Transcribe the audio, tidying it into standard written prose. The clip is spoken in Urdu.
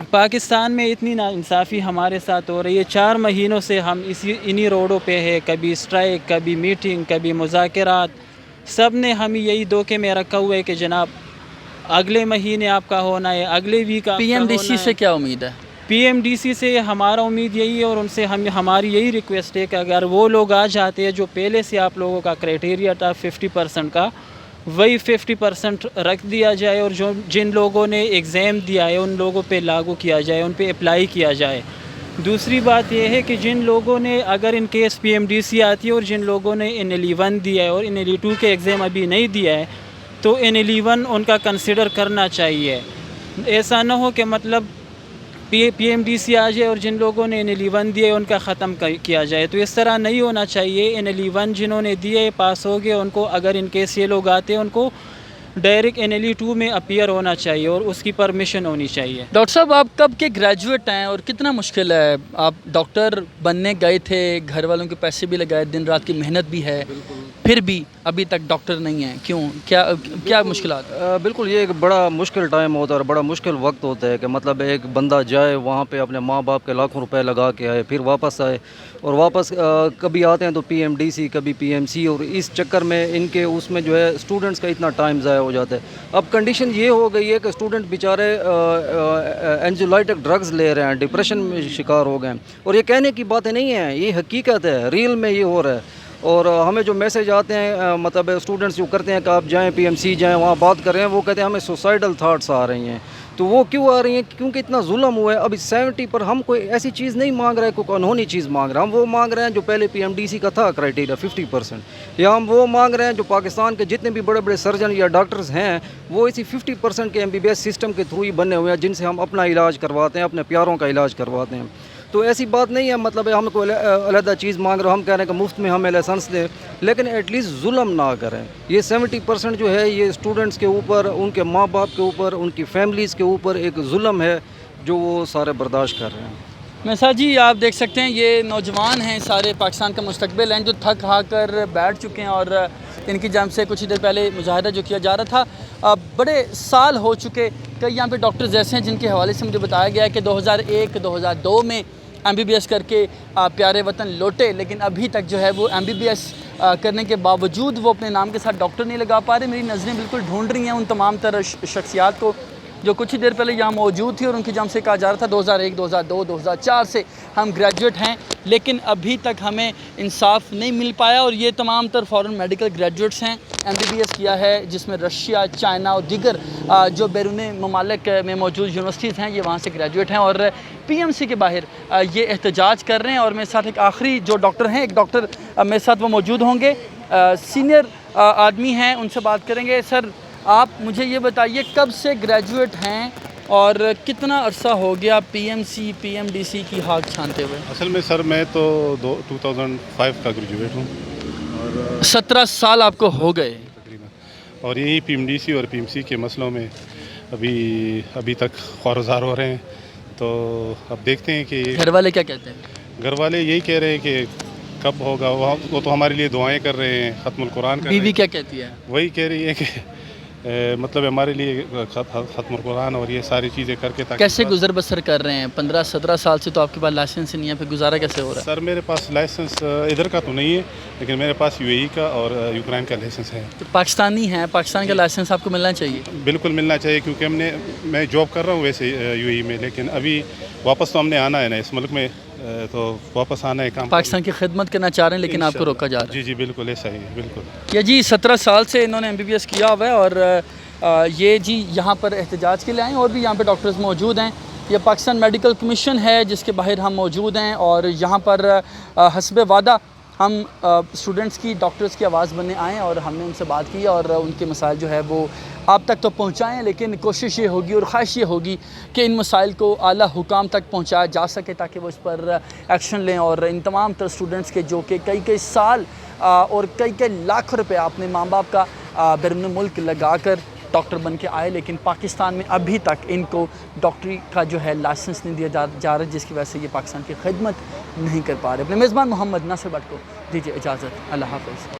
پاکستان میں اتنی ناانصافی ہمارے ساتھ ہو رہی ہے. 4 مہینوں سے ہم انہی روڈوں پہ ہے، کبھی اسٹرائک، کبھی میٹنگ، کبھی مذاکرات. سب نے ہمیں یہی دھوکے میں رکھا ہوا ہے کہ جناب اگلے مہینے آپ کا ہونا ہے، اگلے ویک آپ کا پی ایم ڈی ہونا سی ہے. سے کیا امید ہے؟ پی ایم ڈی سی سے ہمارا امید یہی ہے، اور ان سے ہماری یہی ریکویسٹ ہے کہ اگر وہ لوگ آ جاتے ہیں جو پہلے سے آپ لوگوں کا کرائٹیریا تھا 50% کا، وہی 50% رکھ دیا جائے، اور جن لوگوں نے ایگزام دیا ہے ان لوگوں پہ لاگو کیا جائے، ان پہ اپلائی کیا جائے. دوسری بات یہ ہے کہ جن لوگوں نے اگر ان کیس پی ایم ڈی سی آتی ہے اور جن لوگوں نے NLE-1 دیا ہے اور NLE-2 کے ایگزام ابھی نہیں دیا ہے، تو NLE-1 ان کا کنسیڈر کرنا چاہیے. ایسا نہ ہو کہ مطلب پی ایم ڈی سی آ جائے اور جن لوگوں نے NLE-1 دیا ہے ان کا ختم کیا جائے. تو اس طرح نہیں ہونا چاہیے. NLE-1 جنہوں نے دیے پاس ہو گئے، ان کو اگر ان کیس یہ لوگ آتے ہیں ان کو ڈائریکٹ NLE-2 میں اپیئر ہونا چاہیے اور اس کی پرمیشن ہونی چاہیے. ڈاکٹر صاحب آپ کب کے گریجویٹ ہیں اور کتنا مشکل ہے؟ آپ ڈاکٹر بننے گئے تھے، گھر والوں کے پیسے بھی لگائے، دن رات کی محنت بھی ہے، پھر بھی ابھی تک ڈاکٹر نہیں ہیں، کیوں؟ کیا مشکلات؟ بالکل یہ ایک بڑا مشکل ٹائم ہوتا ہے اور بڑا مشکل وقت ہوتا ہے کہ مطلب ایک بندہ جائے وہاں پہ اپنے ماں باپ کے لاکھوں روپے لگا کے آئے، پھر واپس آئے، اور واپس کبھی آتے ہیں تو پی ایم ڈی سی، کبھی پی ایم سی، اور اس چکر میں ان کے اس میں جو ہے اسٹوڈنٹس کا اتنا ٹائم ضائع ہو جاتا ہے. اب کنڈیشن یہ ہو گئی ہے کہ اسٹوڈنٹ بیچارے اینزولائٹک ڈرگز لے رہے ہیں، ڈپریشن میں شکار ہو گئے ہیں، اور یہ کہنے کی باتیں نہیں ہیں، یہ حقیقت ہے، ریل میں یہ ہو رہا ہے. اور ہمیں جو میسیج آتے ہیں مطلب اسٹوڈنٹس جو کرتے ہیں کہ آپ جائیں پی ایم سی جائیں، وہاں بات کر رہے ہیں، وہ کہتے ہیں ہمیں سوسائڈل تھاٹس آ رہی ہیں. تو وہ کیوں آ رہی ہیں؟ کیونکہ اتنا ظلم ہوا ہے. ابھی 70 پر ہم کوئی ایسی چیز نہیں مانگ رہے، کوئی قانونی چیز مانگ رہے ہیں. ہم وہ مانگ رہے ہیں جو پہلے پی ایم ڈی سی کا تھا کرائٹیریا 50%، یا ہم وہ مانگ رہے ہیں جو پاکستان کے جتنے بھی بڑے بڑے سرجن یا ڈاکٹرز ہیں وہ اسی 50% کے MBBS سسٹم کے تھرو ہی بنے ہوئے ہیں، جن سے ہم اپنا علاج کرواتے ہیں، اپنے پیاروں کا علاج کرواتے ہیں. تو ایسی بات نہیں ہے مطلب ہم کوئی علیحدہ چیز مانگ رہے ہم کہہ رہے ہیں کہ مفت میں ہمیں لائسنس دیں، لیکن ایٹ لیسٹ ظلم نہ کریں. یہ 70% جو ہے یہ اسٹوڈنٹس کے اوپر، ان کے ماں باپ کے اوپر، ان کی فیملیز کے اوپر ایک ظلم ہے جو وہ سارے برداشت کر رہے ہیں. میسا جی آپ دیکھ سکتے ہیں یہ نوجوان ہیں، سارے پاکستان کا مستقبل ہیں، جو تھک ہار کر بیٹھ چکے ہیں، اور ان کی جانب سے کچھ ہی دیر پہلے مظاہرہ جو کیا جا رہا تھا. بڑے سال ہو چکے، کئی یہاں پہ ڈاکٹرز ایسے ہیں جن کے حوالے سے مجھے بتایا گیا ہے کہ 2001 2002 میں MBBS کر کے پیارے وطن لوٹے، لیکن ابھی تک جو ہے وہ MBBS کرنے کے باوجود وہ اپنے نام کے ساتھ ڈاکٹر نہیں لگا پا رہے. میری نظریں بالکل ڈھونڈ رہی ہیں ان تمام تر شخصیات کو جو کچھ ہی دیر پہلے یہاں موجود تھی، اور ان کی جانب سے کہا جا رہا تھا 2001 2002 2004 سے ہم گریجویٹ ہیں، لیکن ابھی تک ہمیں انصاف نہیں مل پایا. اور یہ تمام تر فورن میڈیکل گریجویٹس ہیں، MBBS کیا ہے، جس میں رشیا، چائنا اور دیگر جو بیرون ممالک میں موجود یونیورسٹیز ہیں یہ وہاں سے گریجویٹ ہیں، اور PMC کے باہر یہ احتجاج کر رہے ہیں. اور میرے ساتھ ایک آخری جو ڈاکٹر ہیں، ایک ڈاکٹر میرے ساتھ وہ موجود ہوں گے، سینئر آدمی ہیں، ان سے بات کریں گے. سر آپ مجھے یہ بتائیے کب سے گریجویٹ ہیں اور کتنا عرصہ ہو گیا PMC PMDC کی ہاک چھانتے ہوئے؟ اصل میں سر میں تو 2005 کا گریجویٹ ہوں، اور 17 سال آپ کو ہو گئے تقریباً، اور یہی PMDC اور PMC کے مسئلوں میں ابھی تک خوارزار ہو رہے ہیں. تو اب دیکھتے ہیں کہ گھر والے کیا کہتے ہیں؟ گھر والے یہی کہہ رہے ہیں کہ کب ہوگا. وہ تو ہمارے لیے دعائیں کر رہے ہیں، ختم القرآن کر رہے ہیں. بیوی کیا کہتی ہے؟ وہی کہہ رہی ہے کہ مطلب ہمارے لیے ختم القرآن اور یہ ساری چیزیں کر کے. کیسے گزر بسر کر رہے ہیں؟ 15-17 سال سے تو آپ کے پاس لائسنس نہیں ہے، پھر گزارا کیسے ہو رہا ہے؟ سر میرے پاس لائسنس ادھر کا تو نہیں ہے، لیکن میرے پاس UAE کا اور یوکرائن کا لائسنس ہے. تو پاکستانی ہیں، پاکستان کا لائسنس آپ کو ملنا چاہیے. بالکل ملنا چاہیے، کیونکہ میں جاب کر رہا ہوں ویسے UAE میں، لیکن ابھی واپس تو ہم نے آنا ہے نا اس ملک میں، تو واپس آنا ہے کام. پاکستان کی خدمت کرنا چاہ رہے ہیں لیکن آپ کو روکا جا رہا ہے. جی بالکل ایسا ہی ہے. بالکل یہ جی 17 سال سے انہوں نے MBBS کیا ہوا ہے، اور یہ جی یہاں پر احتجاج کے لیے آئے ہیں، اور بھی یہاں پہ ڈاکٹرز موجود ہیں. یہ پاکستان میڈیکل کمیشن ہے جس کے باہر ہم موجود ہیں، اور یہاں پر حسب وعدہ ہم اسٹوڈنٹس کی، ڈاکٹرز کی آواز بننے آئے ہیں، اور ہم نے ان سے بات کی اور ان کے مسائل جو ہے وہ آپ تک تو پہنچائیں، لیکن کوشش یہ ہوگی اور خواہش یہ ہوگی کہ ان مسائل کو اعلیٰ حکام تک پہنچایا جا سکے تاکہ وہ اس پر ایکشن لیں. اور ان تمام تر اسٹوڈنٹس کے جو کہ کئی سال اور کئی لاکھ روپے اپنے ماں باپ کا بیرون ملک لگا کر ڈاکٹر بن کے آئے، لیکن پاکستان میں ابھی تک ان کو ڈاکٹری کا جو ہے لائسنس نہیں دیا جا رہا، جس کی وجہ سے یہ پاکستان کی خدمت نہیں کر پا رہے. اپنے میزبان محمد ناصر بٹ کو دیجیے اجازت. اللہ حافظ.